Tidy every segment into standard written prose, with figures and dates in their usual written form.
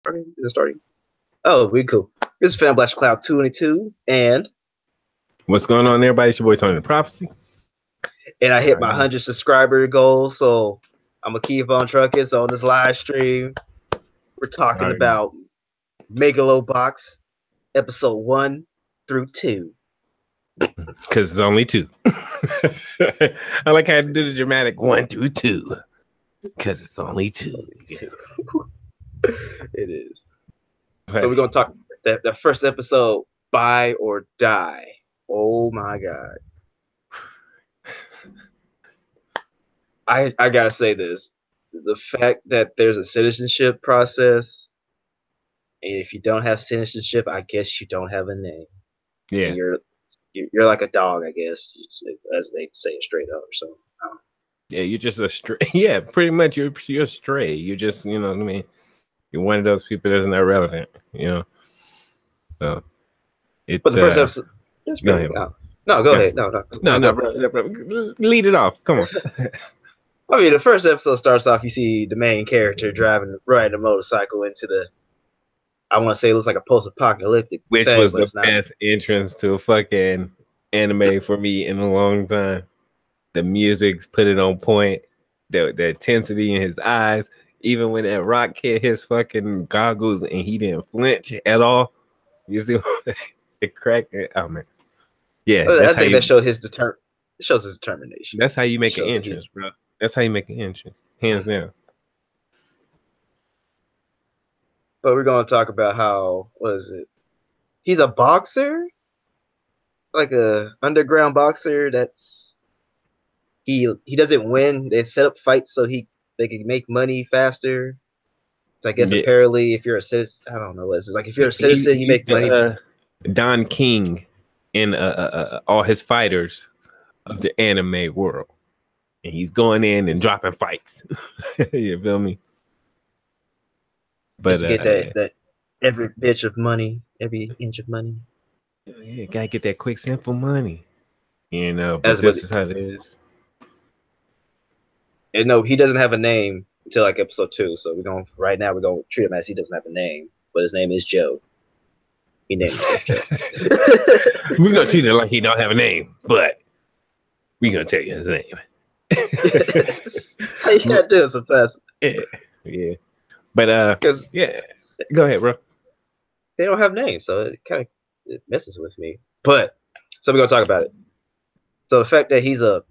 Starting? Is it starting? Oh, we cool. This is Fan Blast Cloud 22, and What's going on, everybody? It's your boy Tony the Prophecy. I hit my 100 subscriber goal, so I'm gonna keep on trucking. So on this live stream, we're talking about Megalobox episode 1 through 2. Because it's only 2. I like how to do the dramatic 1 through 2. Because it's only 2. It is. So we're gonna talk the first episode, Buy or Die. Oh my god. I gotta say this. The fact that there's a citizenship process, and if you don't have citizenship, I guess you don't have a name. Yeah. And you're like a dog, I guess, as they say it straight up or something. Yeah, you're just a stray. Yeah, pretty much you're a stray. You're just, you know what I mean? You're one of those people that's not relevant, you know. So it's but the first episode go ahead. No, go ahead. No, bro. Lead it off. Come on. I mean, the first episode starts off, you see the main character riding a motorcycle into the, I want to say it looks like a post-apocalyptic Which thing, was the best entrance to a fucking anime for me in a long time. The music's put it on point. The intensity in his eyes. Even when that rock hit his fucking goggles and he didn't flinch at all. You see it cracked. Oh man. Yeah. I think that shows his determination. That's how you make an entrance, bro. That's how you make an entrance. Hands down. But we're going to talk about how, what is it? He's a boxer? Like a underground boxer that's, he doesn't win. They set up fights so they can make money faster. So I guess apparently if you're a citizen, I don't know what it's like. If you're a citizen, you make money. Don King in all his fighters of the anime world. And he's going in and dropping fights. You feel me? But get that every bitch of money, every inch of money. Yeah, gotta get that quick, simple money. You know, but this is how it is. And no, he doesn't have a name until like episode 2. So right now we're gonna treat him as he doesn't have a name, but his name is Joe. He named himself Joe. We're gonna treat it like he don't have a name, but we're gonna tell you his name. How you gotta do it sometimes. Yeah. But yeah, go ahead, bro. They don't have names, so it kind of messes with me. But so we're gonna talk about it. So the fact that he's a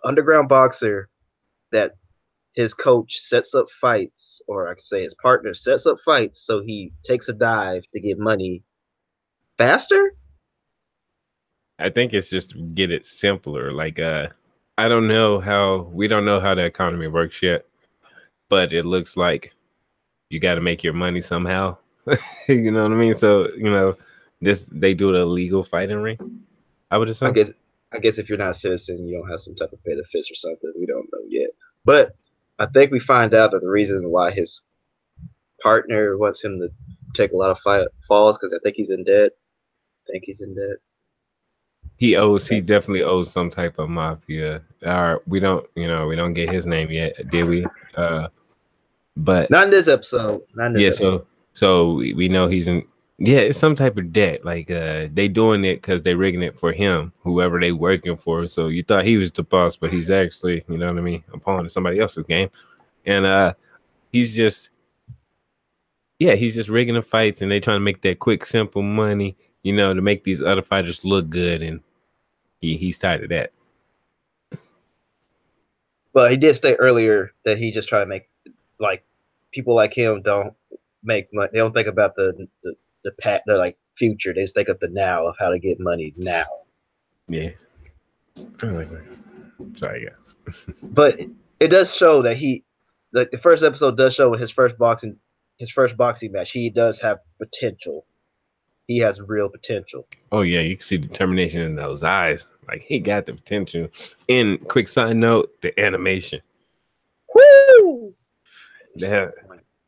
underground boxer, that his coach sets up fights, or I could say his partner sets up fights, so he takes a dive to get money faster. I think it's just to get it simpler. Like we don't know how the economy works yet, but it looks like you got to make your money somehow. You know what I mean? So you know, they do the legal fighting ring. I would assume. I guess if you're not a citizen, you don't have some type of benefits or something. We don't know yet, but I think we find out that the reason why his partner wants him to take a lot of falls because I think he's in debt. He definitely owes some type of mafia. We don't get his name yet, did we? But not in this episode. So we know he's in. Yeah, it's some type of debt. Like they doing it because they rigging it for him, whoever they working for. So you thought he was the boss, but he's actually, you know what I mean, a pawn in somebody else's game. And he's just rigging the fights, and they trying to make that quick, simple money, you know, to make these other fighters look good. And he's tired of that. But he did state earlier that he just try to make, like, people like him don't make money. They don't think about the like future. They just think of the now, of how to get money now. Yeah. Sorry, guys. But it does show that the first episode does show in his first boxing match, he does have potential. He has real potential. Oh yeah, you can see determination in those eyes. Like he got the potential. And quick side note, the animation. Woo!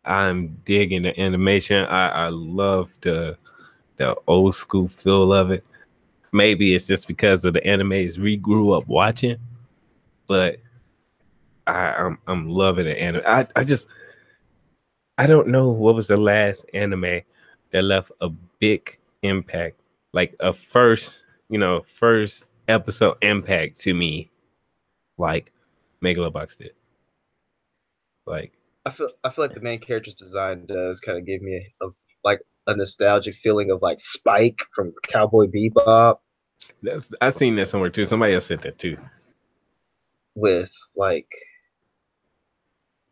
I'm digging the animation. I love the old school feel of it. Maybe it's just because of the animes we grew up watching, but I'm loving the anime. I don't know what was the last anime that left a big impact, like a first episode impact to me, like Megalobox did. Like I feel like the main character's design does kind of give me like a nostalgic feeling of like Spike from Cowboy Bebop I seen that somewhere too. Somebody else said that too. with like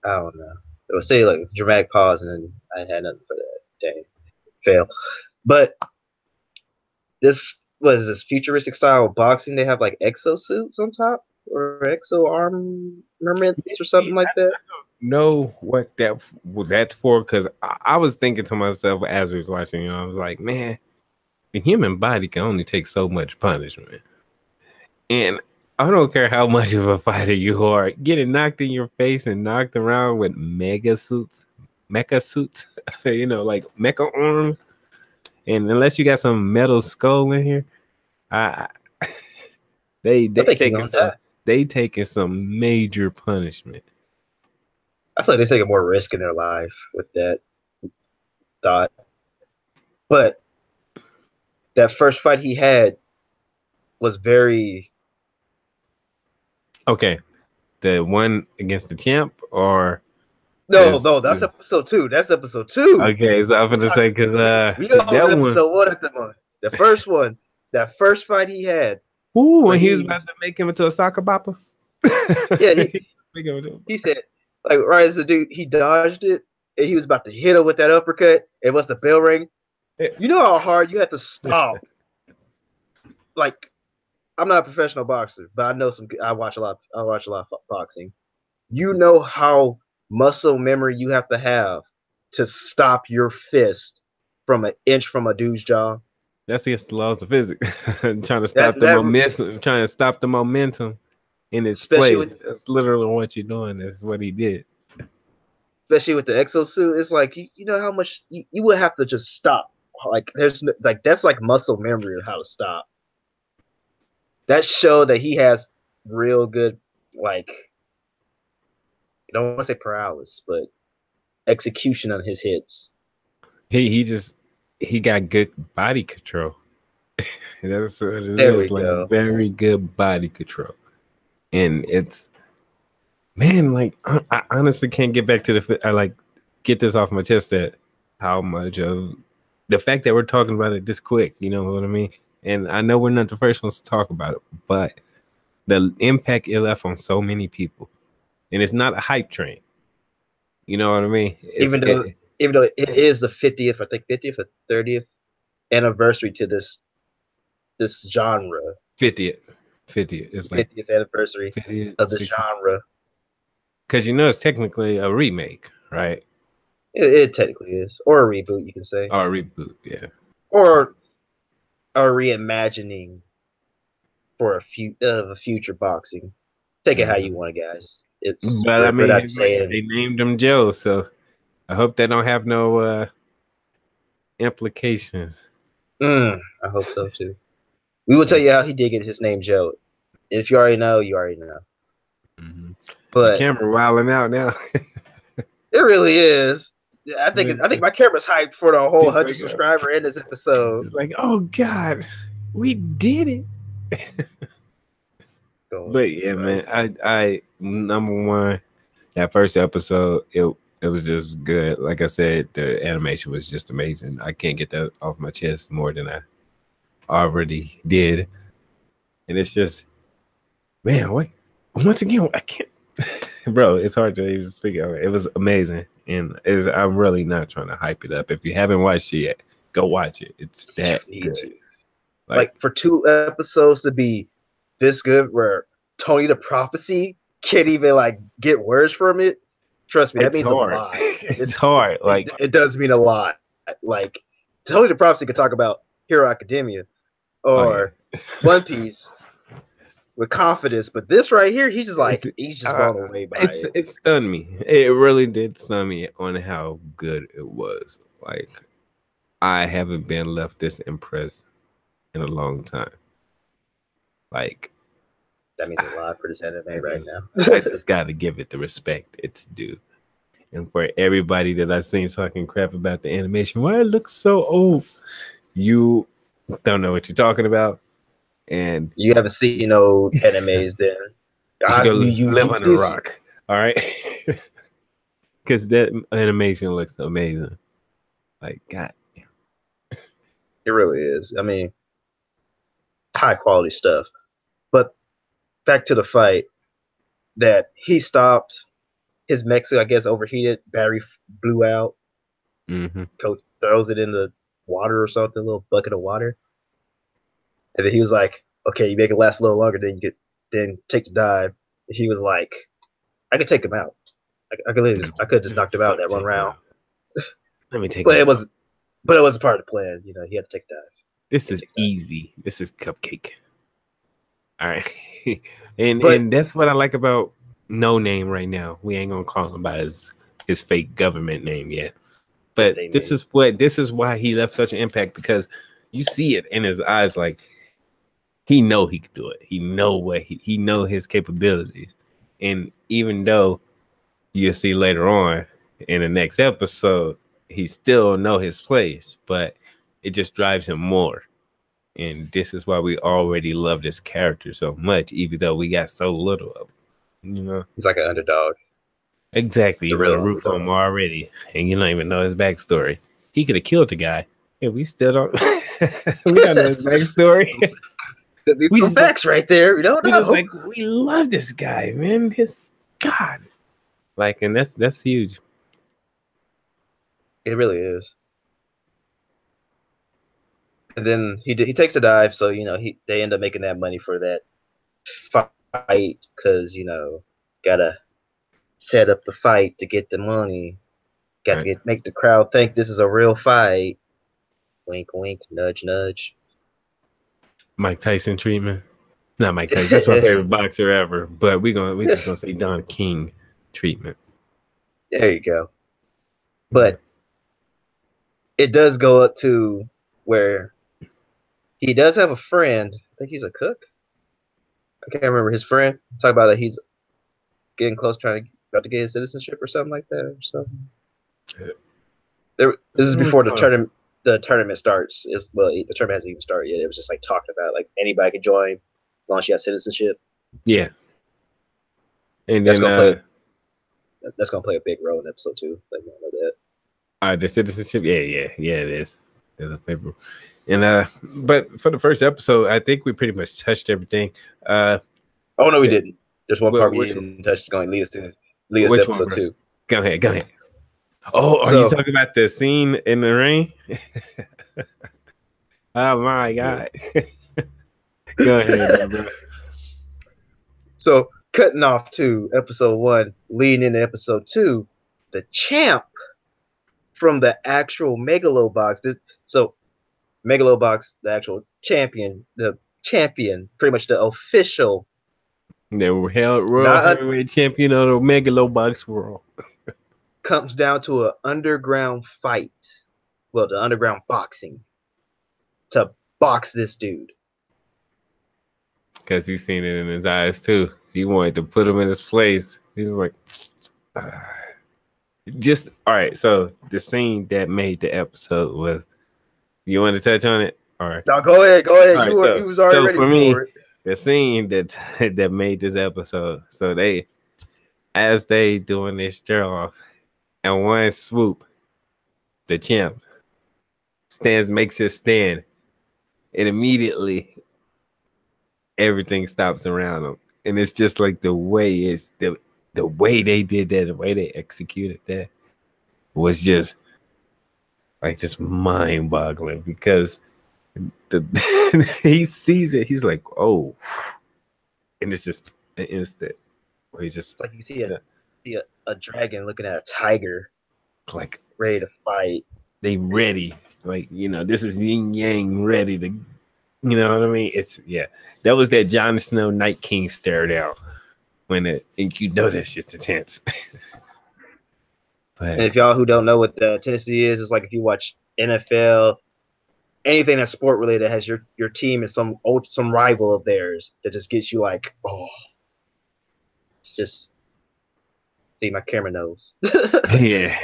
I don't know. It would say like dramatic pause and then I had nothing for that. Dang, fail. But this was this futuristic style of boxing. They have like exosuits on top or exo armaments or something like that. Know what that's for? Because I was thinking to myself as we was watching, I was like, man, the human body can only take so much punishment, and I don't care how much of a fighter you are, getting knocked in your face and knocked around with mecha suits, like mecha arms, and unless you got some metal skull in here, I they I they think he's taking gonna die. some major punishment. I feel like they take more risk in their life with that thought. But that first fight he had was very Okay, the one against the champ or no, that's episode 2. That's episode 2. okay, so I'm gonna say because We that on one, episode 1 at the moment. The first one, that first fight he had, when where he was about to make him into a soccer bopper. yeah, he said like right as the dude he dodged it and he was about to hit him with that uppercut. And once the bell rang, you know how hard you have to stop. Like I'm not a professional boxer, but I know some. I watch a lot. I watch a lot of boxing. You know how muscle memory you have to stop your fist from an inch from a dude's jaw. That's against the laws of physics. trying to stop the That momentum, trying to stop the momentum in its especially place. with That's literally what you're doing. That's what he did. especially with the exosuit, it's like you know how much you would have to just stop. Like there's like that's like muscle memory of how to stop. That show that he has real good like I don't want to say paralysis, but execution on his hits. He got good body control. That's what it There is. we Like go. very good body control. And it's man, like I honestly can't get back to I like get this off my chest that how much of the fact that we're talking about it this quick, you know what I mean? And I know we're not the first ones to talk about it, but the impact it left on so many people. And it's not a hype train. You know what I mean? Even though even though it is the 50th, I think 50th or 30th anniversary to this genre. 50th. 50th. It's like 50th anniversary 50th, of the 60th. genre. Because it's technically a remake, right? It technically is. Or a reboot, you can say. Or a reboot, yeah. Or a reimagining for a future boxing. Take it how you want, guys. It's But I we're mean, not saying they named him Joe, so I hope they don't have no implications. I hope so too. We will tell you how he did get his name Joe. If you already know, you already know. Mm-hmm. But the camera wilding out now. it really is. I think my camera's hyped for the whole 100 like, subscriber in this episode. It's like, oh God, we did it. But yeah, man, I number one, that first episode, it was just good. Like I said, the animation was just amazing. I can't get that off my chest more than I already did. And it's just, man, what? Once again, I can't, bro. It's hard to even speak of it. It was amazing, and I'm really not trying to hype it up. If you haven't watched it yet, go watch it. It's that good. Like for 2 episodes to be this good, where Tony the Prophecy can't even like get words from it. Trust me, that means hard. a lot. It's hard. Like it does mean a lot. Like Tony the Prophecy could talk about Hero Academia or One Piece with confidence, but this right here, he's just blown away by it. It stunned me. It really did stun me on how good it was. Like I haven't been left this impressed in a long time. Like that means a lot for this anime right now. I just gotta give it the respect it's due. And for everybody that I've seen talking crap about the animation, why it looks so old, you don't know what you're talking about. And You haven't seen no animes then. you should go live You under a just rock. All right. Because that animation looks amazing. Like, God. it really is. I mean, high quality stuff. But back to the fight that he stopped. His mech suit, I guess, overheated. Battery blew out. Mm-hmm. Coach throws it in the water or something, a little bucket of water. And then he was like, "Okay, you make it last a little longer, then take the dive." He was like, "I could take him out. I could just knocked him out in that one Take him round." out. Let me take But him out. it wasn't part of the plan. You know, he had to take the dive. This is easy. This is cupcake. All right. and But that's what I like about No Name right now. We ain't gonna call him by his fake government name yet. But this is why he left such an impact, because you see it in his eyes, like he know he could do it. He know what he know his capabilities. And even though you'll see later on in the next episode, he still know his place, but it just drives him more. And this is why we already love this character so much, even though we got so little of him. You know, he's like an underdog. exactly. You The want to real root for underdog. him already, and you don't even know his backstory. He could have killed the guy, and we still don't. We don't know his backstory. Could be we some just like, facts right there. You don't we know. just like we love this guy, man. His God, like, and that's huge. It really is. And then he takes a dive, so you know they end up making that money for that fight because you know gotta set up the fight to get the money. Got to Right. make the crowd think this is a real fight. Wink, wink, nudge, nudge. Mike Tyson treatment. Not Mike Tyson. That's my favorite boxer ever. But we just gonna say Don King treatment. There you go. But it does go up to where he does have a friend. I think he's a cook. I can't remember his friend. Talk about that he's getting close, about to get his citizenship or something like that, or something. This is before the tournament. The tournament starts. The tournament hasn't even started yet. It was just like talking about like anybody can join as long as you have citizenship. Yeah, and that's then gonna play a big role in episode 2. Like you know that. The citizenship. Yeah. It is. There's a paper. And but for the first episode, I think we pretty much touched everything. Oh no, we didn't. There's one part we which, didn't touch. It's going to lead us to episode 2. Go ahead. Oh, are you talking about the scene in the rain? Oh my God. Go ahead, bro. So cutting off to episode 1, leading into episode 2, the champ from the actual MEGALOBOX. So MEGALOBOX, the actual champion, pretty much the official. The Royal Heavyweight Champion of the MEGALOBOX world. Comes down to an underground fight. Well, the underground boxing. To box this dude. Because he's seen it in his eyes too. He wanted to put him in his place. He's like, just all right. So the scene that made the episode was. You want to touch on it? All right. No, go ahead. Right, you was already ready for me, it. The scene that made this episode. So as they doing this draw off, and one swoop, the champ makes his stand, and immediately everything stops around him, and it's just like the way the way they did that, the way they executed that was just like just mind-boggling, because he sees it, he's like, oh, and it's just an instant where he just it's like you see a dragon looking at a tiger, like ready to fight. They ready, like, you know, this is yin yang ready to, you know what I mean? It's that was that Jon Snow Night King stare down and you know that shit's intense. And if y'all who don't know what the Tennessee is, it's like if you watch NFL, anything that's sport related has your team and some rival of theirs that just gets you like, oh, it's just See, my camera knows. Yeah.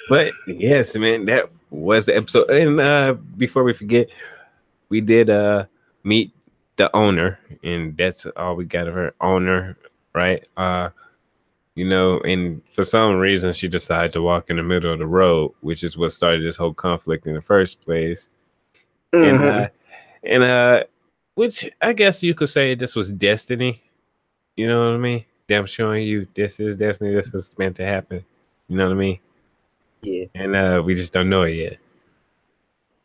But yes, man, that was the episode. And before we forget, we did meet the owner, and that's all we got of her owner, right? And for some reason she decided to walk in the middle of the road, which is what started this whole conflict in the first place. And Mm-hmm. which I guess you could say this was destiny. You know what I mean? Them showing you this is destiny, this is meant to happen. You know what I mean? Yeah. And we just don't know it yet.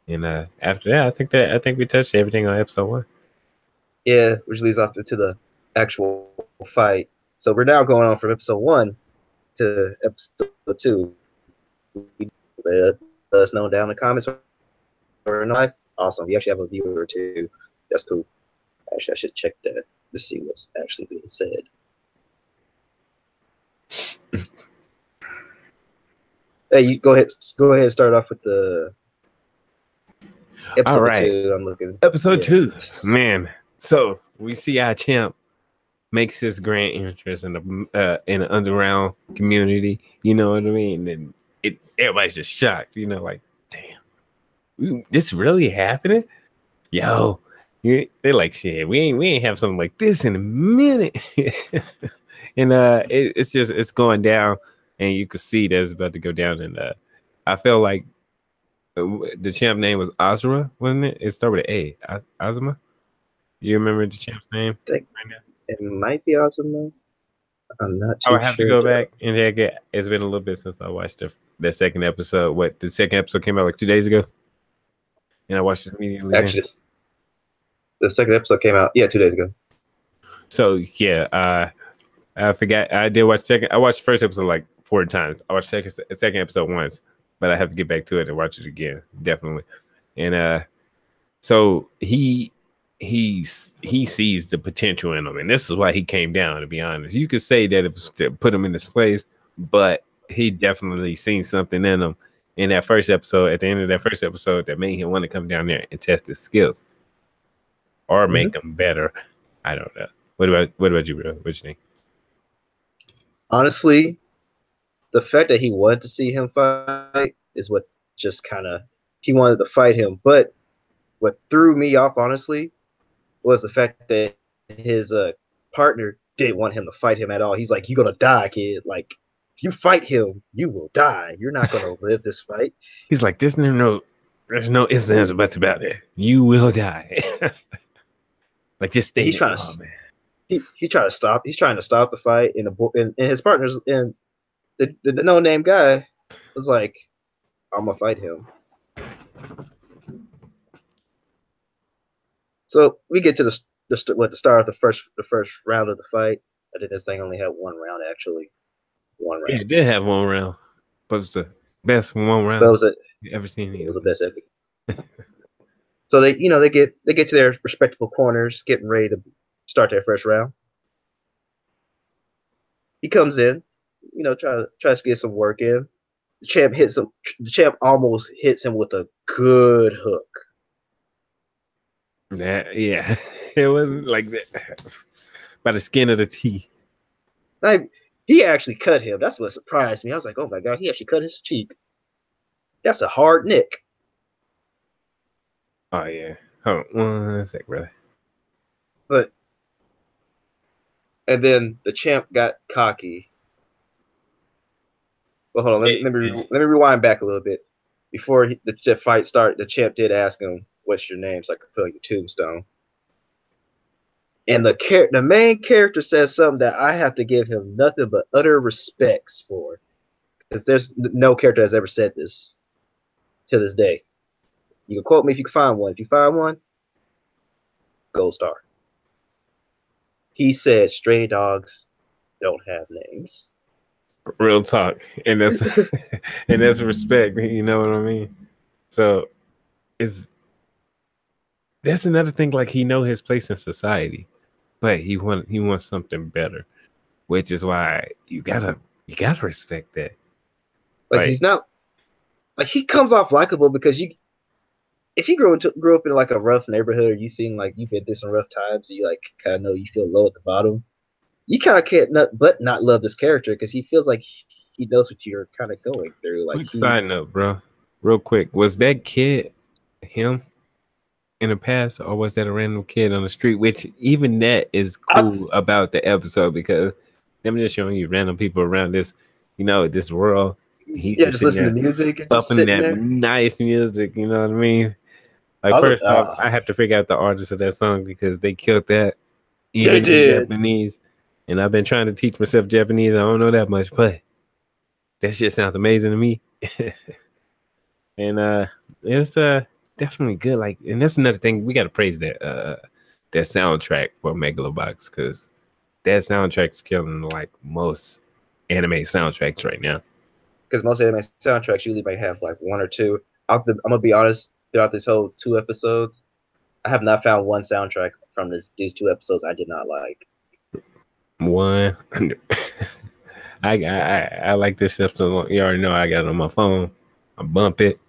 And after that, I think we touched everything on episode 1. Yeah, which leads off to the actual fight. So we're now going on from episode 1 to episode 2. Let us know down in the comments or not. Awesome. We actually have a viewer or two. That's cool. Actually, I should check that to see what's actually being said. Hey, you go ahead. Go ahead and start off with the episode All right. 2. I'm looking. Episode 2. Man. So we see our champ makes his grand entrance in the underground community. You know what I mean? And everybody's just shocked. You know, like, damn, this really happening? Yo, they're like, shit. We ain't have something like this in a minute. And it's going down, and you could see that it's about to go down. And I felt like the champ name was Azra, wasn't it? It started with an A. Azma. You remember the champ's name? Right now? It might be awesome though. I'm not too I sure. would have to go back and it's been a little bit since I watched the second episode. What, the second episode came out like 2 days ago, and I watched it immediately. Actually, the second episode came out 2 days ago. So yeah, I forgot. I did watch second. I watched the first episode like 4 times. I watched second episode once, but I have to get back to it and watch it again, definitely. And so he sees the potential in him, and this is why he came down. To be honest, you could say that it was to put him in this place, but he definitely seen something in him in that first episode. At the end of that first episode, that made him want to come down there and test his skills or make them better. I don't know. What about you, bro? What you think? Honestly, the fact that he wanted to see him fight is what just kind of he wanted to fight him. But what threw me off, honestly, was the fact that his partner didn't want him to fight him at all. He's like, "You're gonna die, kid. Like, if you fight him, you will die. You're not gonna live this fight." He's like, there's no ifs, ands, or buts about it. You will die. Like, just stay. He's trying to. He trying to stop. He's trying to stop the fight, and his partners and the no name guy was like, "I'm gonna fight him." So we get to the start of the first round of the fight. I think this thing only had 1 round actually. 1 round. Yeah, it did have 1 round, but it's the best 1 round you ever seen. It was the best ever. So they get to their respectable corners, getting ready to start their first round. He comes in, tries to get some work in. The champ hits him. The champ almost hits him with a good hook. Yeah, it wasn't like that by the skin of the teeth. He actually cut him. That's what surprised me. I was like, "Oh my god, he actually cut his cheek." That's a hard nick. Oh yeah. Hold on 1 sec, brother. And then the champ got cocky. Well, hold on. Let me rewind back a little bit. Before the fight started, the champ did ask him, "What's your name?" So I could put on your tombstone. And the main character says something that I have to give him nothing but utter respects for, because there's no character has ever said this to this day. You can quote me if you can find one. If you find one, gold star. He said, "Stray dogs don't have names." Real talk, and that's and that's respect. You know what I mean? So that's another thing. Like, he know his place in society, but he wants something better, which is why you gotta respect that. Like, he's not like, he comes off likable because if you grew up in like a rough neighborhood, or you seem like you've been through some rough times, you like kind of know you feel low at the bottom. you kind of can't not love this character because he feels like he knows what you're kind of going through. Like Quick side he's note, bro. Real quick, was that kid him in the past, or was that a random kid on the street? Which even that is I, cool about the episode because them just showing you random people around this, this world. He's yeah, just just sitting listen to there music and just bumping sitting that there. nice music. You know what I mean? Like first off, I have to figure out the artist of that song because they killed that They even in did. Japanese. And I've been trying to teach myself Japanese. I don't know that much, but that shit sounds amazing to me. And it's definitely good. Like, and that's another thing we got to praise that soundtrack for Megalobox because that soundtrack's killing like most anime soundtracks right now. Because most anime soundtracks usually might have like one or two. I'm gonna be honest. Throughout this whole 2 episodes, I have not found one soundtrack from these 2 episodes I did not like. One, I like this stuff so long. You already know I got it on my phone. I bump it.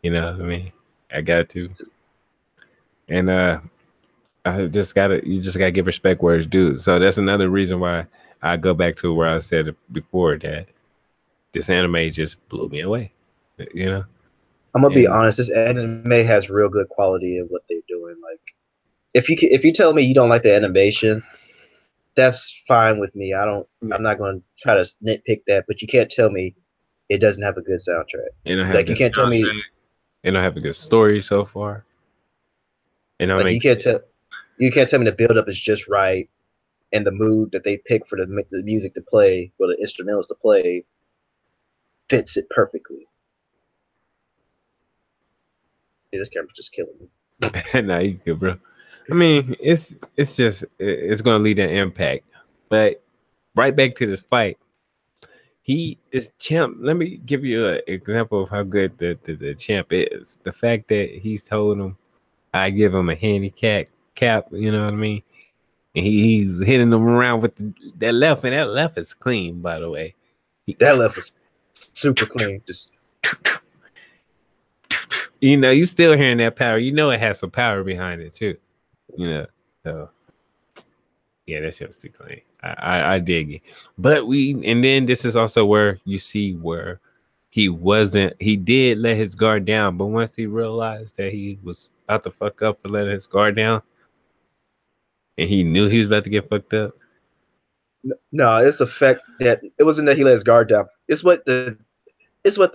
You know what I mean? I got to. And you just gotta give respect where it's due. So that's another reason why I go back to where I said before that this anime just blew me away. You know? I'm gonna be And honest. This anime has real good quality of what they're doing. Like, if you tell me you don't like the animation, that's fine with me. I'm not going to try to nitpick that, but you can't tell me it doesn't have a good soundtrack. they don't have a Like you good can't tell me soundtrack. They don't have a good story so far. It don't like make sense. you can't tell me the build up is just right and the mood that they pick for the music to play or the instrumentals to play fits it perfectly. Yeah, this camera's just killing me. Nah, you good, bro. I mean, it's gonna lead to impact. But right back to this fight. This champ, let me give you an example of how good the champ is. The fact that he's told him I give him a handicap, you know what I mean? And he's hitting them around with that left, and that left is clean, by the way. That left was super clean. Just You still hearing that power. You know it has some power behind it too. So yeah, that shit was too clean. I dig it. But and then this is also where you see where he did let his guard down, but once he realized that he was about to fuck up for letting his guard down, and he knew he was about to get fucked up. no, it's the fact that it wasn't that he let his guard down. It's what the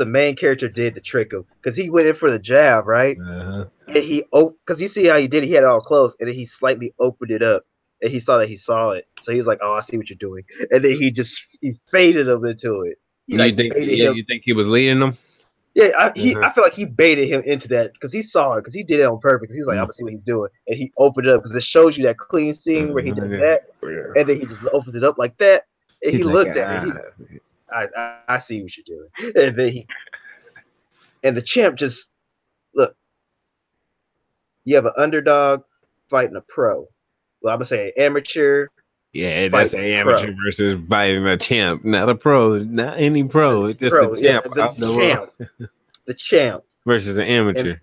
main character did to trick him because he went in for the jab, right? Uh-huh. And because you see how he did it, he had it all closed, and then he slightly opened it up, and he saw that he saw it, so he was like, "Oh, I see what you're doing," and then he faded him into it. He You like think? baited Yeah, him. you think he was leading them? Yeah, Uh-huh. I feel like he baited him into that because he saw it because he did it on purpose. He's like, "I'm gonna see what he's doing," and he opened it up because it shows you that clean scene where he does that, Yeah. and then he just opens it up like that, and he He's like, looks at it. I see what you're doing, and then the champ just look. You have an underdog fighting a pro. Well, I'm gonna say amateur yeah, that's fighting an a amateur pro. versus fighting a champ, not a pro, not any pro. It's just a Pro, yeah, champ out the world the champ, versus an and amateur.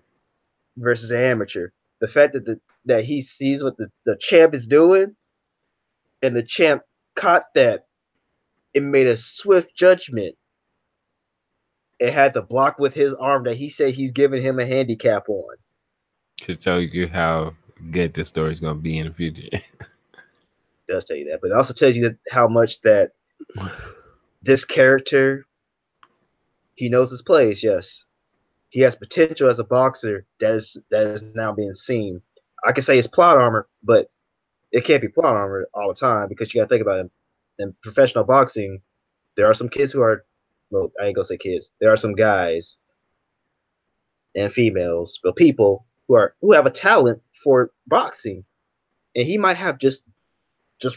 versus an amateur. The fact that he sees what the champ is doing, and the champ caught that, it made a swift judgment. It had to block with his arm that he said he's giving him a handicap on. To tell you how good this story is going to be in the future. It does tell you that, but it also tells you how much that this character, he knows his place. Yes, he has potential as a boxer that is now being seen. I can say it's plot armor, but it can't be plot armor all the time because you got to think about it. In professional boxing, there are some kids who are, well, I ain't gonna say kids. There are some guys and females, but people who have a talent for boxing, and he might have just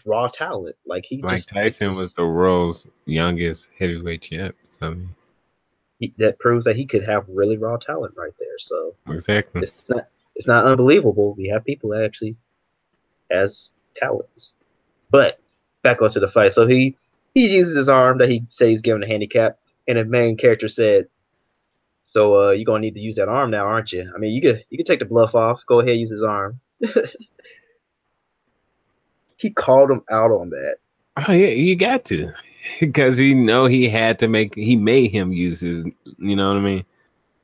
raw talent. Like Mike Tyson was the world's youngest heavyweight champ. So, I mean, that proves that he could have really raw talent right there. So exactly. it's not unbelievable. We have people that actually has talents. But back onto the fight. So he uses his arm that he said he's given a handicap, and the main character said, "So you're gonna need to use that arm now, aren't you? I mean, you could take the bluff off. Go ahead, use his arm." He called him out on that. Oh yeah, you got to, because he had to make. He made him use his. You know what I mean?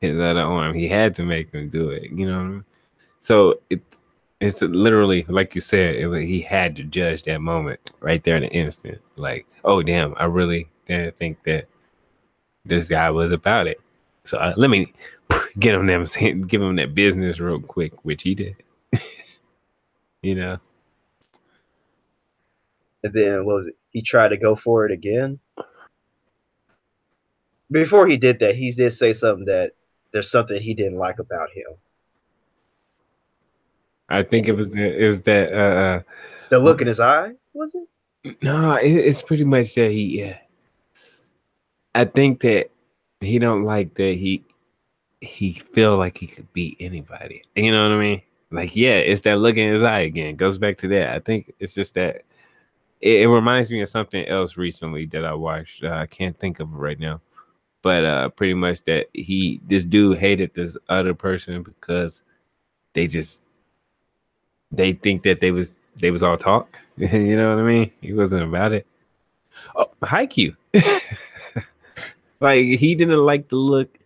His other arm. He had to make him do it. You know what I mean? So it's literally like you said. He had to judge that moment right there in the instant. Like, oh damn, I really didn't think that this guy was about it. So let me get him them, give him that business real quick, which he did. You know. And then what was it? He tried to go for it again. Before he did that, he did say something that there's something he didn't like about him. I think it was that The look in his eye, was it? no, it's pretty much that I think that he don't like that he feel like he could beat anybody. You know what I mean? Like, yeah, it's that look in his eye again. Goes back to that. I think it's just that it reminds me of something else recently that I watched. I can't think of it right now, but pretty much that this dude hated this other person because they think that they was all talk. You know what I mean? He wasn't about it. Oh, Haikyuu. Like, he didn't like the look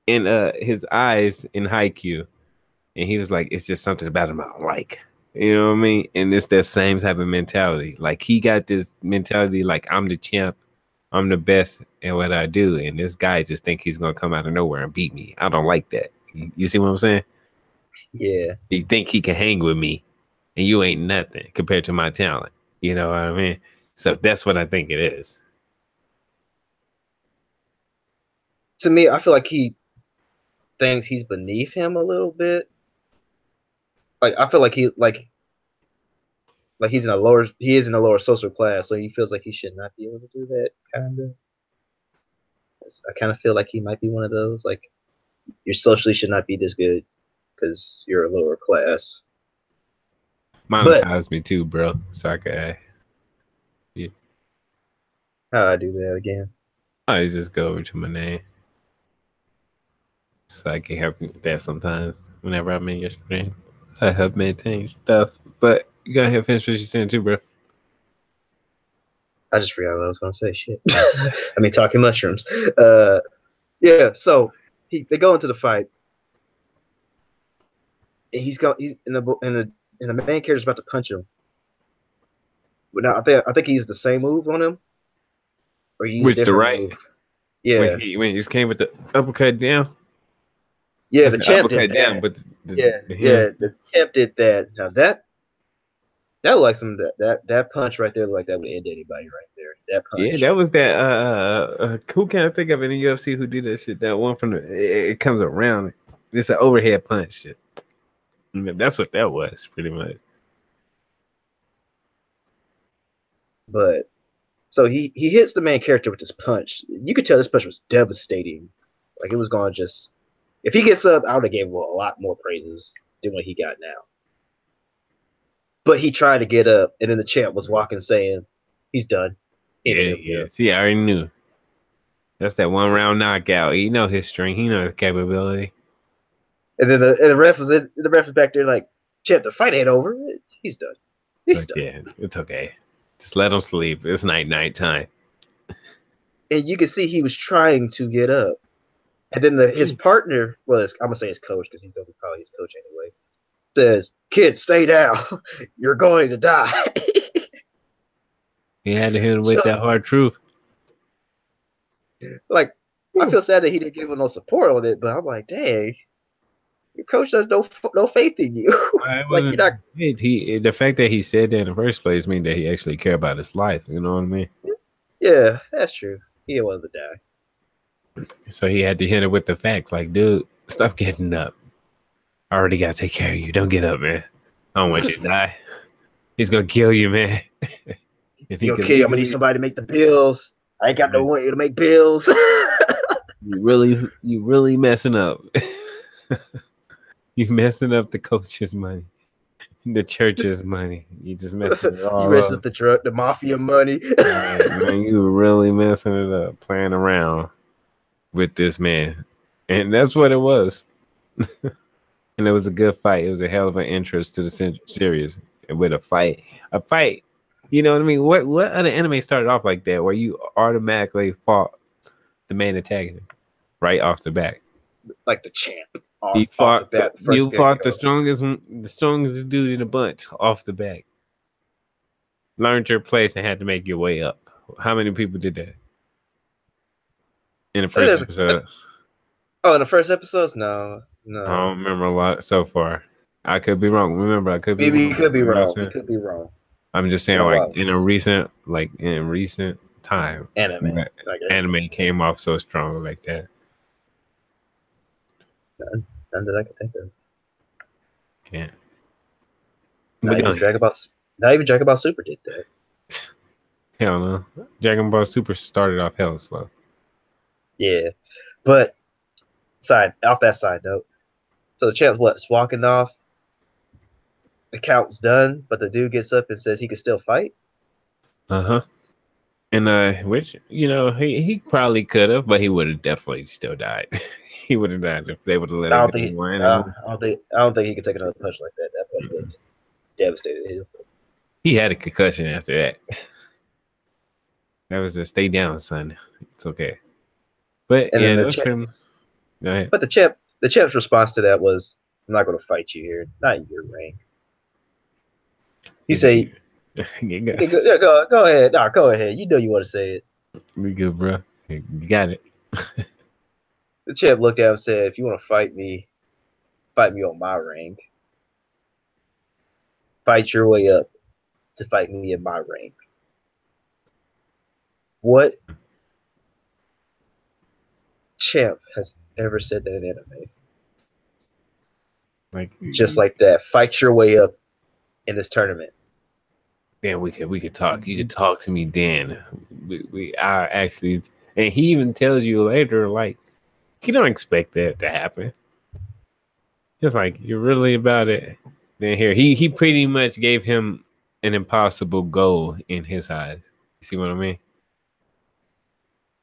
in his eyes in Haikyuu, and he was like, it's just something about him I don't like. You know what I mean? And it's that same type of mentality. Like, he got this mentality like, I'm the champ, I'm the best at what I do, and this guy just think he's gonna come out of nowhere and beat me. I don't like that. You see what I'm saying? Yeah. He think he can hang with me, and you ain't nothing compared to my talent. You know what I mean? So that's what I think it is. To me, I feel like he thinks he's beneath him a little bit. Like I feel like he's in a lower he is in a lower social class, so he feels like he should not be able to do that. Kind of. I kind of feel like he might be one of those. Like you socially should not be this good because you're a lower class. Monetize me too, bro. So I could. Yeah. How I do that again? I just go over to my name. So I can help you with that sometimes. Whenever I'm in your stream, I help maintain stuff. But you gotta have finish what you're saying too, bro. I just forgot what I was gonna say. Shit. I mean, talking mushrooms. Yeah. So they go into the fight, and he's in the main character's about to punch him. But now I think he used the same move on him, or he used a Which the different right? move. Yeah. When he just came with the uppercut down. Yeah, That's the the champ did uppercut that. down, but Yeah, the yeah, hand. the champ did that. Now that like some that punch right there, like that would end anybody right there. That punch. Yeah, that was that. Who can I think of in the UFC who did that shit? That one from it comes around. It's an overhead punch shit. That's what that was, pretty much. But so he hits the main character with this punch. You could tell this punch was devastating. Like it was gonna just. If he gets up, I would have gave him a lot more praises than what he got now. But he tried to get up, and then the champ was walking, saying he's done. Yeah. See, I already knew. That's that one round knockout. He know his strength. He know his capability. And then the ref was back there like, champ, the fight ain't over. He's done. He's done. Yeah, it's okay. Just let him sleep. It's night time. And you can see he was trying to get up. And then his partner, well, I'm gonna say his coach because he's gonna be probably his coach anyway, says, "Kid, stay down. You're going to die." He had to hit him with that hard truth. Like, I feel sad that he didn't give him no support on it, but I'm like, dang, your coach has no faith in you. It's like you're not. The fact that he said that in the first place means that he actually cared about his life. You know what I mean? Yeah, that's true. He didn't want to die. So he had to hit it with the facts. Like, dude, stop getting up. I already got to take care of you. Don't get up, man. I don't want you to die. He's going to kill you, man. He's going to kill you. I'm going to need somebody to make the bills. I ain't got no way to make bills. You really messing up. You messing up the coach's money. The church's money. You just messing it all up. You messing up the mafia money. Man, you were really messing it up, playing around with this man. And that's what it was. And it was a good fight. It was a hell of an interest to the series. And with a fight, You know what I mean? What other anime started off like that, where you automatically fought the main antagonist right off the bat? Like the champ off the bat, the first You get fought go. the strongest dude in the bunch off the bat. Learned your place and had to make your way up. How many people did that in the I think first episode? in the first episodes, no, I no. don't remember a lot so far. I could be wrong. Remember, I could be Maybe you wrong. could be Remember I wrong. You said? could be wrong. I'm just It's saying, been a like while. in recent time, Anime, that like anime came off so strong like that. none that I can think of. Can't. Not But even go ahead. Dragon Ball. Not even Dragon Ball Super did that. Hell no. Dragon Ball Super started off hella slow. Yeah, but off that side note. So the champ what's walking off. The count's done, but the dude gets up and says he can still fight. Uh-huh. And which, he probably could have, but he would have definitely still died. He would have died if they would have let I him don't go think. more I anime. don't think he could take another punch like that. That punch would have devastated him. He had a concussion after that. That was a stay down, son. It's okay. But And yeah, then those films. Go ahead. but the champ's response to that was, "I'm not going to fight you here. Not in your rank." He said, You go ahead. Nah, go ahead. You know you want to say it." good, bro. You got it. The champ looked at him and said, "If you want to fight me on my rank. Fight your way up to fight me in my rank." What champ has ever said that in anime? Like Just like that. Fight your way up in this tournament. then we could talk. You could talk to me then. We are actually, and he even tells you later, like, you don't expect that to happen. It's like, you're really about it. Then here, he pretty much gave him an impossible goal in his eyes. You see what I mean?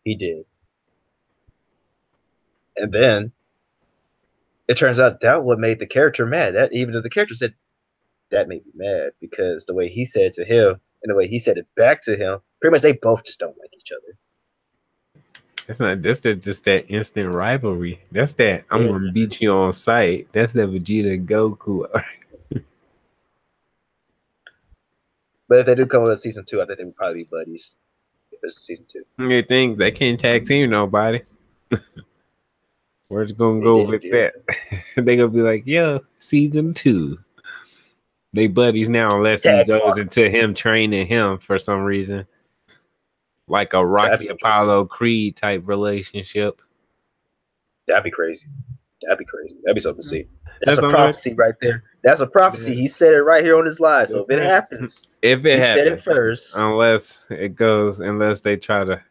He did. And then it turns out that what made the character mad. That even though the character said that made me mad because the way he said it to him and the way he said it back to him, pretty much they both just don't like each other. Just that instant rivalry. That's that I'm gonna beat you on sight. That's that Vegeta and Goku. But if they do come with season 2, I think they would probably be buddies. If it's season 2. You think they can't tag team nobody? Where's it gonna go with that? They gonna be like, yo, season 2. They buddies now, unless he goes into him training him for some reason. Like a Rocky Apollo Creed type relationship. That'd be crazy. That'd be something to see. That's a prophecy right there. That's a prophecy. Yeah. He said it right here on his live. So if it happens, he said it first. Unless they try to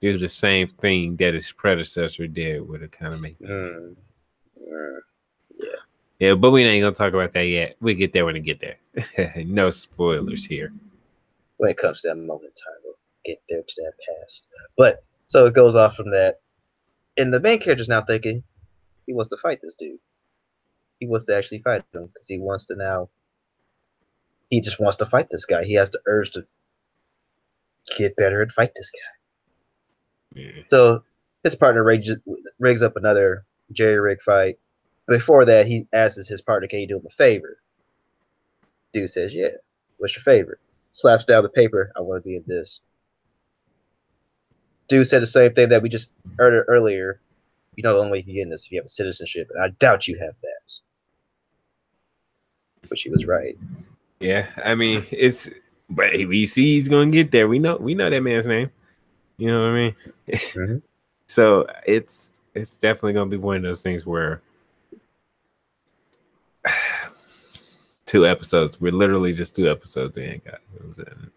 do the same thing that his predecessor did with a kind of make. Yeah, but we ain't gonna talk about that yet. We get there when we get there. No spoilers here. When it comes to that moment in time, we'll get there to that past. But so it goes off from that. And the main character's now thinking he wants to fight this dude. He wants to actually fight him because he just wants to fight this guy. He has the urge to get better and fight this guy. Yeah. So his partner rigs up another jerry rig fight. Before that, he asks his partner, "Can you do him a favor?" Dude says, "Yeah." "What's your favor?" Slaps down the paper. "I want to be in this." Dude said the same thing that we just heard earlier. "You know, the only way you can get in this if you have a citizenship, and I doubt you have that." But she was right. Yeah, I mean, but we see he's gonna get there. We know that man's name. You know what I mean? Mm-hmm. So it's definitely gonna be one of those things where 2 episodes. We're literally just 2 episodes in, guys. And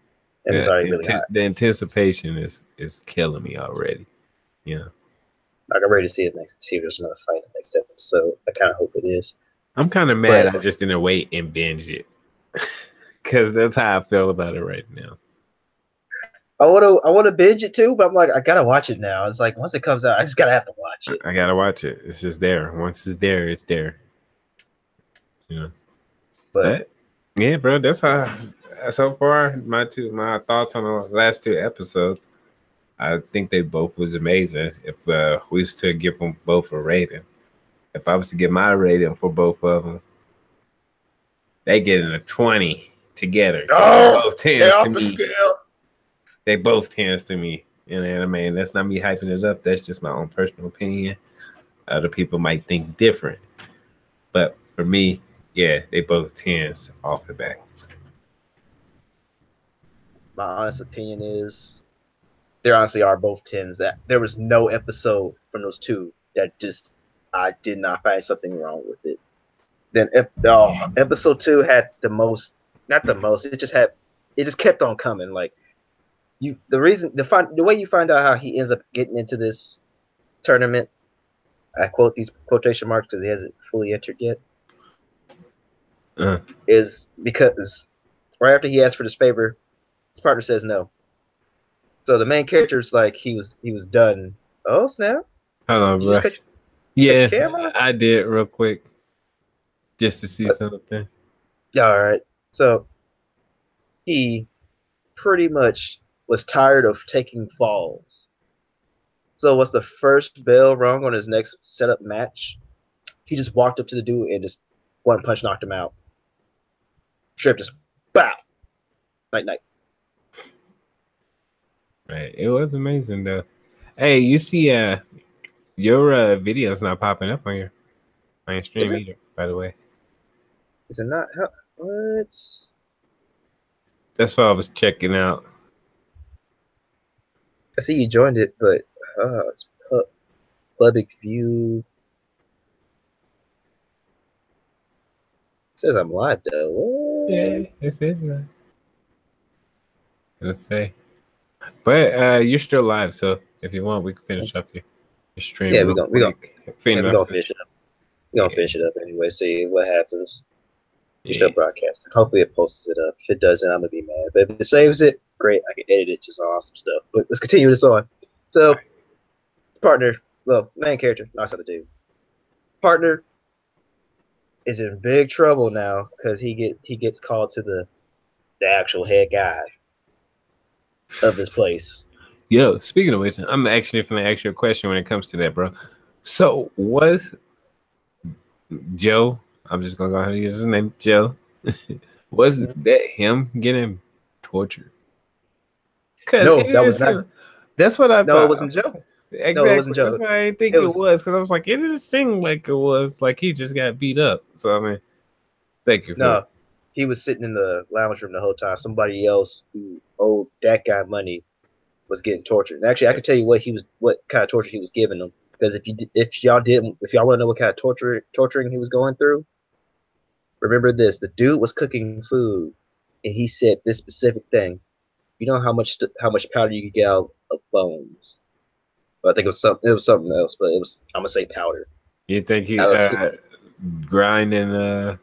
it's already really hot. The anticipation is killing me already. Yeah. Like, I'm ready to see it next. See if there's another fight in the next episode. I kind of hope it is. I'm kind of mad. I just didn't wait and binge it because that's how I feel about it right now. I want to binge it too, but I'm like, I gotta watch it now. It's like once it comes out, I just gotta have to watch it. I gotta watch it. It's just there. Once it's there, it's there. You know. But yeah, bro, that's how so far, my thoughts on the last two episodes, I think they both was amazing. If we was to give them both a rating, if I was to give my rating for both of them, they get a 20 together. Oh, Both tens they're to off the me. scale. They both tens to me in anime. And that's not me hyping it up. That's just my own personal opinion. Other people might think different, but for me, yeah, they both tens off the bat. My honest opinion is there honestly are both tens. That there was no episode from those two that just I did not find something wrong with it. Then episode 2 had the most, not the most. It just kept on coming. Like the way you find out how he ends up getting into this tournament. I quote these quotation marks because he hasn't fully entered yet. Is because right after he asks for this favor, his partner says no. So the main character's like he was done. Oh snap! Hold on, You bro. just cut Yeah, your camera? I did real quick just to see something. All right. So he pretty much was tired of taking falls. So what's the first bell rung on his next setup match? He just walked up to the dude and just one punch knocked him out. Strip just bow. Night night. Right, it was amazing though. Hey, you see, your video's not popping up on your stream either. By the way, is it not? What? That's what I was checking out. I see you joined it, but it's public view. It says I'm live though. What? Yeah, it says that. Let's say, but you're still live, so if you want, we can finish up your stream. Yeah, real we gonna quick. finish it up. We're gonna finish it up anyway. See what happens. You're still broadcasting. Hopefully it posts it up. If it doesn't, I'm gonna be mad. But if it saves it, great. I can edit it to some awesome stuff. But let's continue this on. So, partner, well, main character, not something to do. Partner is in big trouble now because he gets called to the actual head guy of this place. Yo, speaking of which, I'm actually going to ask you a question when it comes to that, bro. So was Joe? I'm just gonna go ahead and use his name, Joe. Was that him getting tortured? No, that was not. That's what I thought. No, it wasn't Joe. Exactly. No, it wasn't Joe. That's what I didn't think it was because I was like, it didn't seem like it was like he just got beat up. So I mean, thank you. No, he was sitting in the lounge room the whole time. Somebody else who owed that guy money was getting tortured. And actually, I can tell you what kind of torture he was giving them. Because if y'all want to know what kind of torturing he was going through, remember this: the dude was cooking food, and he said this specific thing. You know how much powder you could get out of bones. But I think it was something else. But I'm gonna say powder. You think he grinding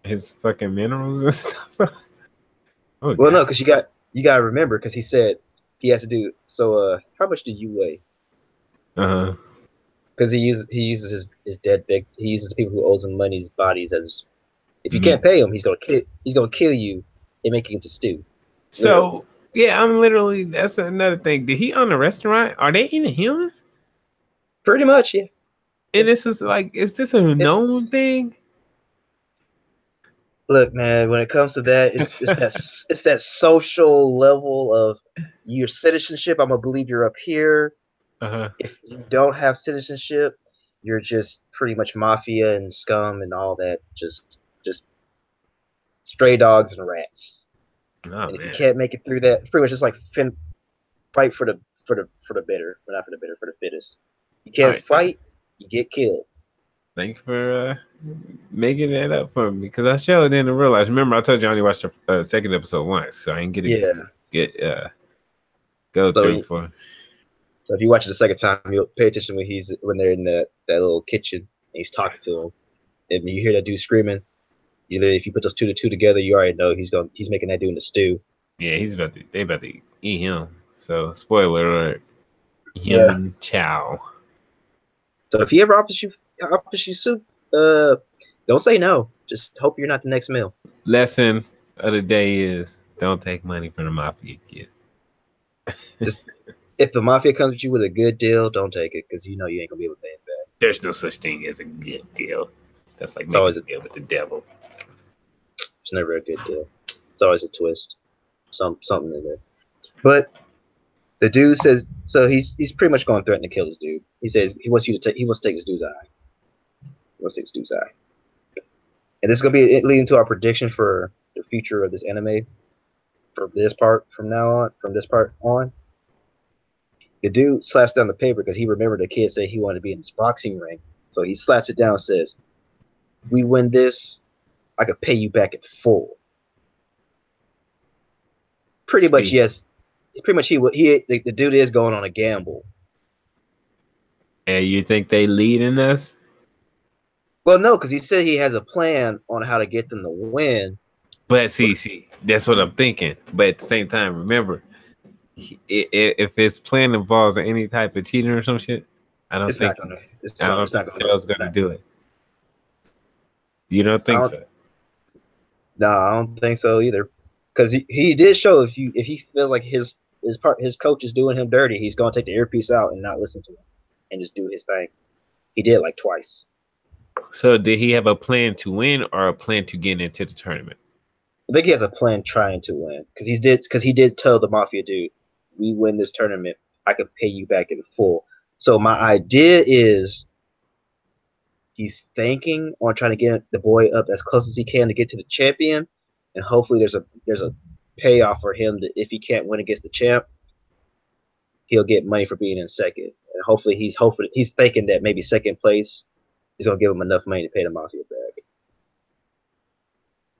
his fucking minerals and stuff? Oh, well, no, because you got to remember because he said he has to do. So, how much do you weigh? Because he uses his dead big. He uses the people who owes him money's bodies as. If you can't pay him, he's gonna kill you and make you into stew. So yeah, I'm literally. That's another thing. Did he own a restaurant? Are they eating humans? Pretty much, yeah. And this is like, is this a known thing? Look, man, when it comes to that, it's that social level of your citizenship. I'm gonna believe you're up here. If you don't have citizenship, you're just pretty much mafia and scum and all that. Just stray dogs and rats. And if you can't make it through that, pretty much just like fight for the better, but not for the better, for the fittest. You can't fight, you get killed. Thank you for making that up for me, because I sure didn't realize. Remember, I told you I only watched the second episode once, so I ain't go through for. So if you watch it the second time, you'll pay attention when they're in that little kitchen and he's talking to him, and you hear that dude screaming. Either if you put those two together, you already know he's making that dude in the stew. Yeah, they about to eat him. So spoiler alert. Human chow. So if he ever offers you soup, don't say no. Just hope you're not the next meal. Lesson of the day is Don't take money from the mafia, kid. Just if the mafia comes at you with a good deal, don't take it because you know you ain't gonna be able to pay it back. There's no such thing as a good deal. That's like It's making always a deal with the devil. it's never a good deal. It's always a twist, something in there. But the dude says so. He's pretty much going to threaten to kill this dude. He says he wants to take this dude's eye. He wants to take this dude's eye. And this is gonna be leading to our prediction for the future of this anime. From this part from this part on, the dude slaps down the paper because he remembered the kid said he wanted to be in this boxing ring. So he slaps it down and says, "We win this, I could pay you back in full." Pretty much, See, yes. Pretty much, the dude is going on a gamble. and you think they leading us? Well, no, because he said he has a plan on how to get them to win. But see, that's what I'm thinking. But at the same time, remember, if his plan involves any type of cheating or some shit, I don't think Joe's gonna do it. You don't think so? No, I don't think so either. Because he did show if he feels like his coach is doing him dirty, he's gonna take the earpiece out and not listen to him and just do his thing. He did like twice. So did he have a plan to win or a plan to get into the tournament? I think he has a plan trying to win because he did tell the mafia dude, "We win this tournament, I could pay you back in full." So my idea is he's thinking on trying to get the boy up as close as he can to get to the champion, and hopefully there's a payoff for him that if he can't win against the champ, he'll get money for being in second. And hopefully he's thinking that maybe second place is gonna give him enough money to pay the mafia back.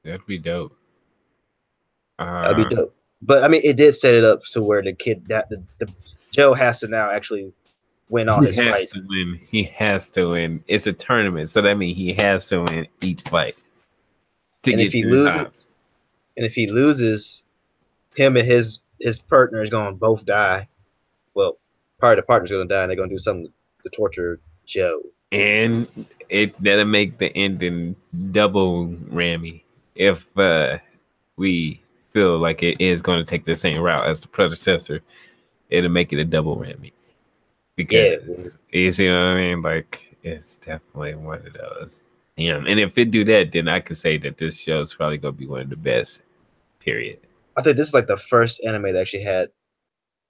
That'd be dope. That'd be dope. But I mean, it did set it up to where the kid that the Joe has to now actually win all his fights. He has to win. It's a tournament, so that means he has to win each fight. And if he loses, him and his partner is gonna both die. Well, part of the partner's gonna die, and they're gonna do something to torture Joe. And that'll make the ending double rammy if we feel like it is going to take the same route as the predecessor. It'll make it a double whammy because you see what I mean. Like it's definitely one of those. Yeah, and if it do that, then I could say that this show is probably going to be one of the best. Period. I think this is like the first anime that actually had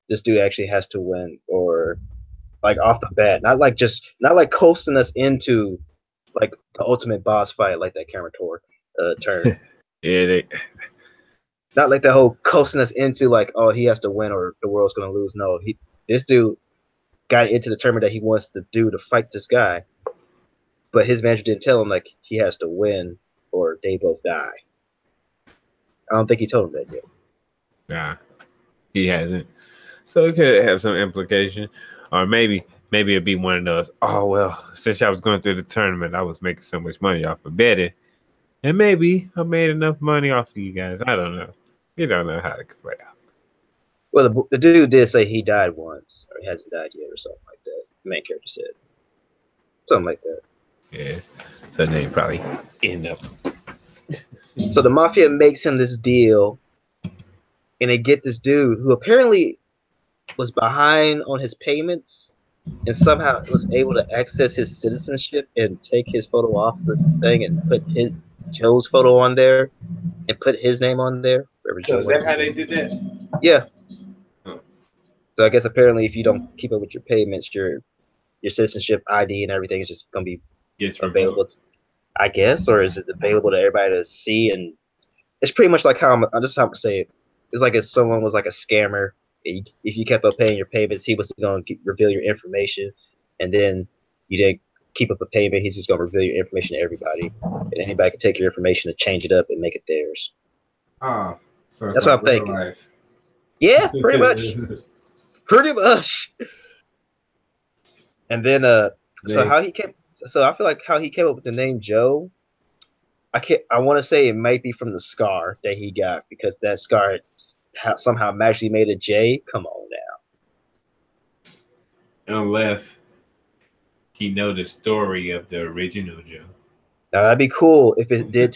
this dude actually has to win, or like off the bat, not like coasting us into like the ultimate boss fight like that camera turn. Yeah, not like that whole coasting us into like, oh, he has to win or the world's gonna lose. No, this dude got into the tournament that he wants to do to fight this guy, but his manager didn't tell him like he has to win or they both die. I don't think he told him that yet. Nah, he hasn't. So it could have some implication, or maybe it'd be one of those. Oh well, since I was going through the tournament, I was making so much money off of betting, and maybe I made enough money off of you guys. I don't know. You don't know how it could play out. Well, the dude did say he died once, or he hasn't died yet, or something like that. The main character said something like that. Yeah, so they probably end up. So the mafia makes him this deal, and they get this dude who apparently was behind on his payments and somehow was able to access his citizenship and take his photo off the thing and put Joe's photo on there and put his name on there. So is that how they did that? Yeah. Oh. So I guess apparently if you don't keep up with your payments, your citizenship ID and everything is just gonna be available. I guess, or is it available to everybody to see? And it's pretty much like how I'm just how to say it. It's like if someone was like a scammer. If you kept up paying your payments, he was going to reveal your information, and then you didn't keep up a payment, he's just going to reveal your information to everybody, and anybody can take your information and change it up and make it theirs. Oh, so that's what I'm thinking. Life. Yeah, pretty much. Pretty much. And then, so I feel like how he came up with the name Joe. I want to say it might be from the scar that he got because that scar somehow magically made a J. Come on now. Unless he know the story of the original Joe. Now that'd be cool if it did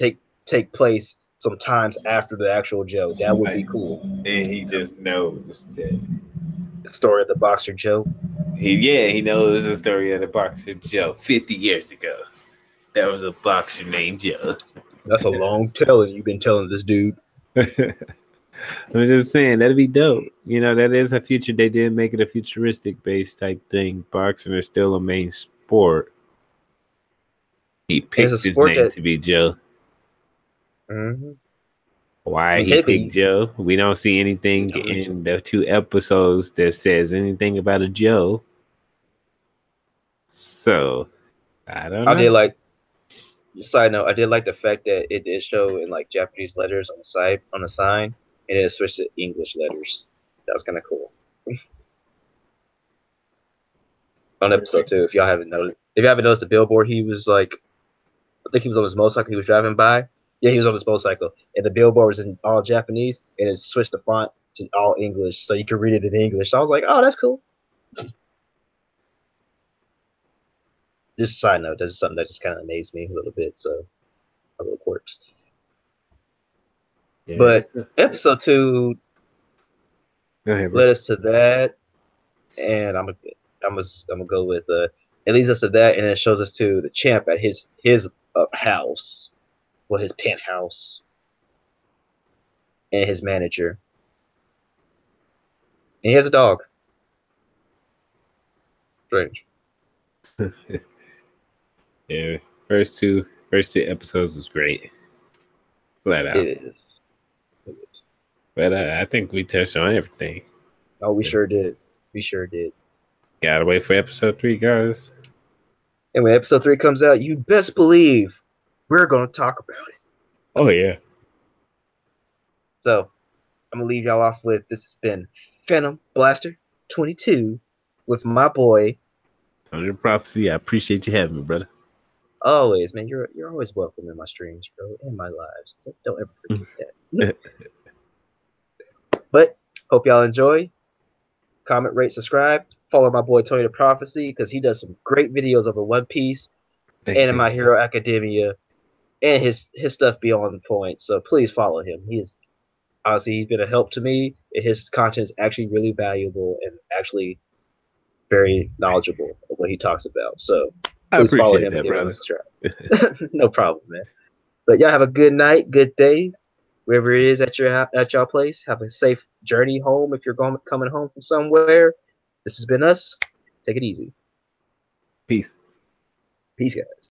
take place sometimes after the actual Joe. That would be cool. And he just knows that The story of the boxer Joe. he knows the story of the boxer Joe 50 years ago. That was a boxer named Joe. That's a long telling you've been telling this dude. I'm just saying that'd be dope. You know, that is a future. They did make it a futuristic based type thing. Boxing is still a main sport. He It's a picked his sport name that. to be Joe. Mm-hmm. I Why mean, he technically, picked Joe? We don't see anything in the 2 episodes that says anything about a Joe. So I don't I did know. like. Side note, I did like the fact that it did show in like Japanese letters on the side on the sign, and then it switched to English letters. That was kind of cool. On episode 2, if you haven't noticed the billboard, he was like, I think he was on his motorcycle. He was driving by. Yeah, he was on his motorcycle, and the billboard was in all Japanese, and it switched the font to all English, so you could read it in English. So I was like, oh, that's cool. Just a side note, that's something that just kind of amazed me a little bit. So a little quirks. Yeah. But episode 2 Go ahead, bro. led us to that, and I'm gonna go with it leads us to that, and it shows us to the champ at his house, well, his penthouse, and his manager, and he has a dog. Strange. Yeah. First two episodes was great. Flat out. It is. It is. But I think we touched on everything. Oh, we sure did. We sure did. Gotta wait for episode 3, guys. And when episode 3 comes out, you best believe we're gonna talk about it. Oh yeah. So I'm gonna leave y'all off with this has been Phantom Blaster 22 with my boy. Under Prophecy, I appreciate you having me, brother. Always, man. You're always welcome in my streams, bro, in my lives. Don't ever forget that. But hope y'all enjoy. Comment, rate, subscribe. Follow my boy Tony the Prophecy because he does some great videos over One Piece and My Hero Academia, and his stuff be on point. So please follow him. He's been a help to me. And his content is actually really valuable and actually very knowledgeable of what he talks about. So please follow him and give him a subscribe. No problem, man. But y'all have a good night, good day, wherever it is at y'all place. Have a safe journey home if you're coming home from somewhere. This has been us. Take it easy. Peace. Peace, guys.